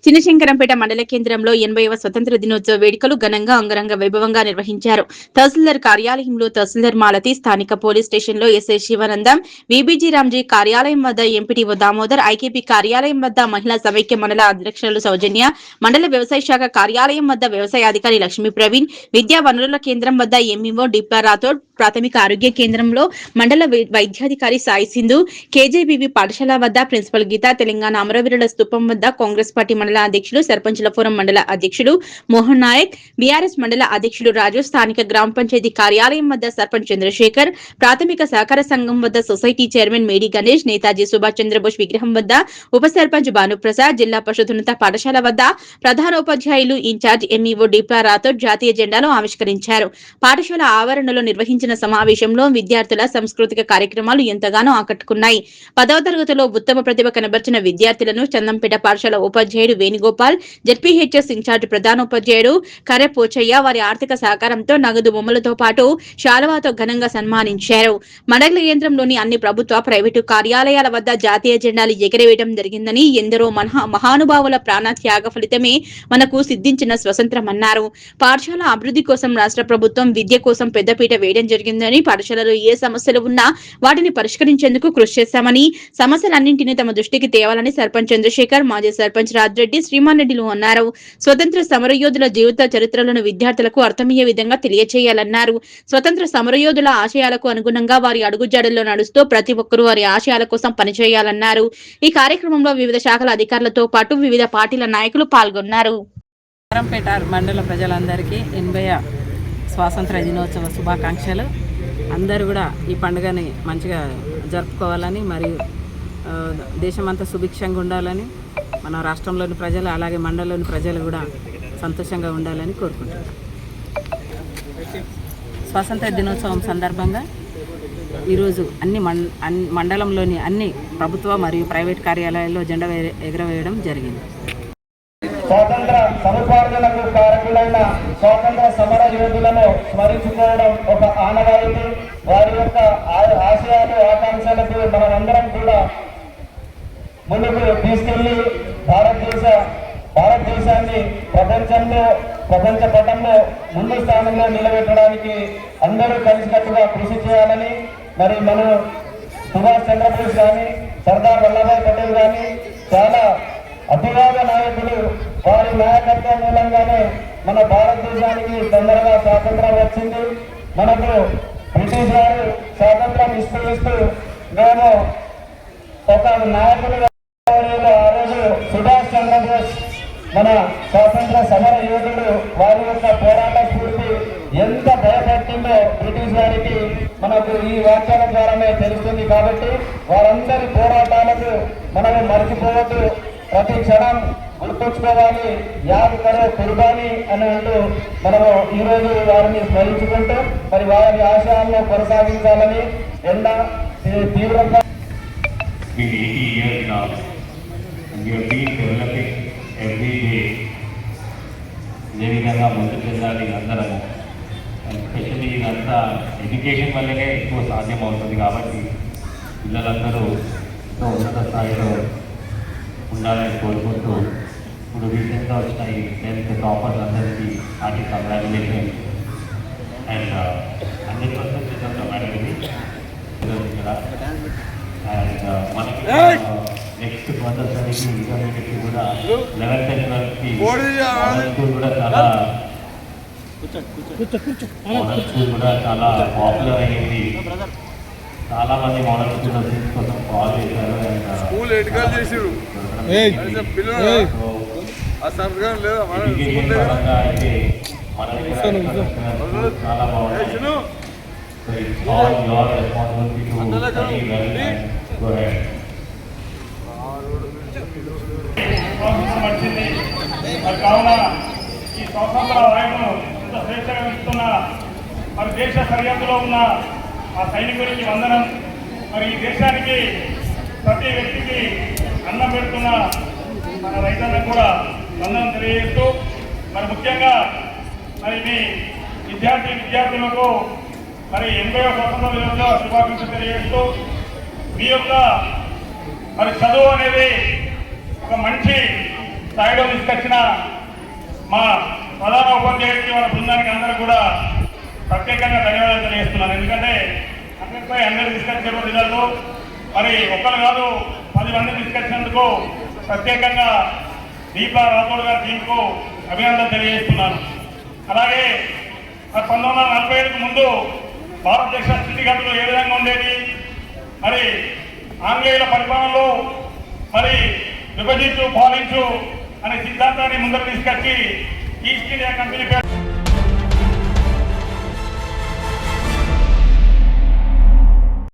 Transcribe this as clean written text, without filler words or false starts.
చిన్నశంకరంపేట మండల కేంద్రంలో 80వ స్వతంత్ర దినోత్సవ వేడుకలు ఘనంగా అంగరంగ వైభవంగా నిర్వహించారు. తహసీల్దార్ కార్యాలయంలో తహసీల్దార్ మాలతి, స్థానిక పోలీస్ స్టేషన్లో ఎస్ఐ శివానందం, వీబీజీ రామ్జీ కార్యాలయం వద్ద ఎంపీటీఓ దామోదర్, ఐకేపీ కార్యాలయం వద్ద మహిళా సమైక్య మండల అధ్యక్షులు సౌజన్య, మండల వ్యవసాయ శాఖ కార్యాలయం వద్ద వ్యవసాయ అధికారి లక్ష్మీ ప్రవీణ్, విద్యా వనరుల కేంద్రం వద్ద ఎంఈఓ డిప్లా రాథోడ్, ప్రాథమిక ఆరోగ్య కేంద్రంలో మండల వైద్యాధికారి సాయి సింధు, కేజేబీవీ పాఠశాల వద్ద ప్రిన్సిపల్ గీత, తెలంగాణ అమరవీరుల స్థూపం వద్ద కాంగ్రెస్ పార్టీ మండల అధ్యక్షులు, సర్పంచుల ఫోరం మండల అధ్యక్షులు మోహన్ నాయక్, బీఆర్ఎస్ మండల అధ్యక్షులు రాజు, స్థానిక గ్రామ పంచాయతీ కార్యాలయం వద్ద సర్పంచ్ చంద్రశేఖర్, ప్రాథమిక సహకార సంఘం వద్ద సొసైటీ చైర్మన్ మేడి గణేష్, నేతాజీ సుభాష్ చంద్రబోస్ విగ్రహం వద్ద ఉప సర్పంచ్ భానుప్రసాద్, జిల్లా పరిషత్ పాఠశాల వద్ద ప్రధానోపాధ్యాయులు ఇన్ఛార్జ్ ఎంఈఓ డిప్లా రాథోడ్ జాతీయ జెండాను ఆవిష్కరించారు. పాఠశాల ఆవరణలో నిర్వహించిన సమావేశంలో విద్యార్థుల సాంస్కృతిక కార్యక్రమాలు ఎంతగానో ఆకట్టుకున్నాయి. 10వ తరగతిలో ఉత్తమ ప్రతిభ కనబర్చిన విద్యార్థులను చందంపేట పాఠశాల ఉపాధ్యాయుడు వేణుగోపాల్, జెడ్పీహెచ్ఎస్ ఇన్ఛార్జ్ ప్రధానోపాధ్యాయుడు కర్రె పోచయ్య వారి ఆర్థిక సహకారంతో నగదు బొమ్మలతో పాటు శాలువాతో ఘనంగా సన్మానించారు. మండల కేంద్రంలోని అన్ని ప్రభుత్వ, ప్రైవేటు కార్యాలయాల వద్ద జాతీయ జెండాలు ఎగరవేయడం జరిగిందని, ఎందరో మహానుభావుల ప్రాణత్యాగ ఫలితమే మనకు సిద్ధించిన స్వతంత్రమన్నారు. పాఠశాల అభివృద్ధి కోసం రాష్ట్ర ప్రభుత్వం విద్య కోసం పెద్దపీట వేయడం జరిగిందని, పాఠశాలలో ఏ సమస్యలు ఉన్నా వాటిని పరిష్కరించేందుకు కృషి చేశామని, సమస్యలన్నింటినీ తమ దృష్టికి తేవాలని సర్పంచ్ చంద్రశేఖర్, మాజీ సర్పంచ్ రాజ్రెడ్డి, శ్రీమాన్ రెడ్డిలు అన్నారు. స్వతంత్ర సమరయోధుల జీవిత చరిత్రలను విద్యార్థులకు అర్థమయ్యే విధంగా తెలియచేయాలన్నారు. స్వతంత్ర సమరయోధుల ఆశయాలకు అనుగుణంగా వారి అడుగుజాడల్లో నడుస్తూ ప్రతి ఒక్కరూ వారి ఆశయాల కోసం పనిచేయాలన్నారు. ఈ కార్యక్రమంలో వివిధ శాఖల అధికారులతో పాటు వివిధ పార్టీల నాయకులు పాల్గొన్నారు. మండల ప్రజలందరికీ 80వ స్వాతంత్ర దినోత్సవ శుభాకాంక్షలు. అందరూ కూడా ఈ పండుగని మంచిగా జరుపుకోవాలని, మరియు దేశమంతా సుభిక్షంగా ఉండాలని, మన రాష్ట్రంలోని ప్రజలు అలాగే మండలంలోని ప్రజలు కూడా సంతోషంగా ఉండాలని కోరుకుంటున్నాను. స్వాతంత్ర దినోత్సవం సందర్భంగా ఈరోజు మండలంలోని అన్ని ప్రభుత్వ మరియు ప్రైవేట్ కార్యాలయాల్లో జెండా ఎగరవేయడం జరిగింది. స్వాతంత్ర సముపార్జనకు కారకులైన స్వాతంత్ర సమర యోధులను స్మరించుకోవడం ఒక ఆనవాయితీ. వారి యొక్క ఆశయాలు, ఆకాంక్షలకు మనమందరం కూడా ముందుకు తీసుకెళ్లి భారతదేశాన్ని ప్రపంచ పటంలో ముందు స్థానంలో నిలబెట్టడానికి అందరూ కలిసికట్టుగా కృషి చేయాలని, మరి మనం సుభాష్ చంద్రబోస్ కానీ, సర్దార్ వల్లభాయ్ పటేల్ కానీ చాలా అతివాద నాయకులు, వారి నాయకత్వం మూలంగానే మన భారతదేశానికి తొందరగా స్వాతంత్రం వచ్చింది. మనకు బ్రిటిష్ వారు స్వాతంత్రం ఇస్తూ మేము ఒక నాయకులు ఆ రోజు సుభాష్ చంద్రబోస్ మన స్వాతంత్ర సమర యోధుడు, వారి యొక్క పోరాట స్ఫూర్తి ఎంత భయపెట్టిందో బ్రిటిష్ వారికి మనకు ఈ వ్యాఖ్యల ద్వారానే తెలుస్తుంది. కాబట్టి వారందరి పోరాటాలకు మనము మర్చిపోవద్దు, ప్రతి క్షణం గుర్తుంచుకోవాలి. యాద్ కరో కుర్బానీ అని అంటూ మనము ఈరోజు వారిని స్మరించుకుంటూ మరి వారి ఆశయాలను కొనసాగించాలని తీవ్రంగా ఏ విధంగా ముందుకు వెళ్ళాలి అందరము. ఎస్పెషల్లీ ఇదంతా ఎడ్యుకేషన్ వల్లనే ఎక్కువ సాధ్యం అవుతుంది. కాబట్టి పిల్లలందరూ ఎంతో ఉన్నత స్థాయిలో ఉండాలని కోరుకుంటూ ఇప్పుడు రీసెంట్గా వచ్చిన ఈ 10th టాపర్స్ అందరికీ ఆర్టీ కంగ్రాచులేషన్. అండ్ 100% రిజల్ట్ అవ్వడానికి ఇక్కడ. అండ్ మనకి నెక్స్ట్ ఫర్దర్ స్టడీకి ఇంటర్మీడియట్కి కూడా 11th and 12th స్కూల్ కూడా చాలా పాపులర్ అయ్యింది. చాలా మంది మోడల్ స్కూల్ సీట్స్ కోసం కాల్ చేశారు. ఎడ్యుకేషన్ పరంగా అయితే మన చాలా బాగుంది. So it's all your responsibility to study well and go head. మరి కావున ఈ స్వాతంత్ర రాయను ఎంత స్వేచ్ఛగా ఇస్తున్న మరి దేశ సరిహద్దులో ఉన్న ఆ సైనికుడికి వందనం. మరి ఈ దేశానికి ప్రతి వ్యక్తికి అన్నం పెడుతున్న మన రైతులకు కూడా వందనం తెలియజేస్తూ, మరి ముఖ్యంగా మరి మీ విద్యార్థులకు మరి 80వ స్వాతంత్ర దినోత్సవ శుభాకాంక్షలు తెలియజేస్తూ, మీ యొక్క మరి చదువు అనేది ఒక మంచి స్థాయిలో తీసుకొచ్చిన మా ప్రధాన ఉపాధ్యాయుడికి వాళ్ళ బృందానికి అందరూ కూడా ప్రత్యేకంగా ధన్యవాదాలు తెలియజేస్తున్నాను. ఎందుకంటే 100 తీసుకొచ్చే రిజల్ట్ మరి ఒక్కరు కాదు 10 మంది తీసుకొచ్చినందుకు ప్రత్యేకంగా దీపా రాథోడ్ గారి టీంకు అభినందనలు తెలియజేస్తున్నాను. అలాగే 1945కు ముందు భారతదేశ స్థితిగతులు ఏ విధంగా ఉండేది, మరి ఆంగ్లేయుల పరిపాలనలో మరి విభజించు పాలించు అనే సిద్ధాంతాన్ని ముందర తీసుకొచ్చి ఈస్ట్ ఇండియా కంపెనీ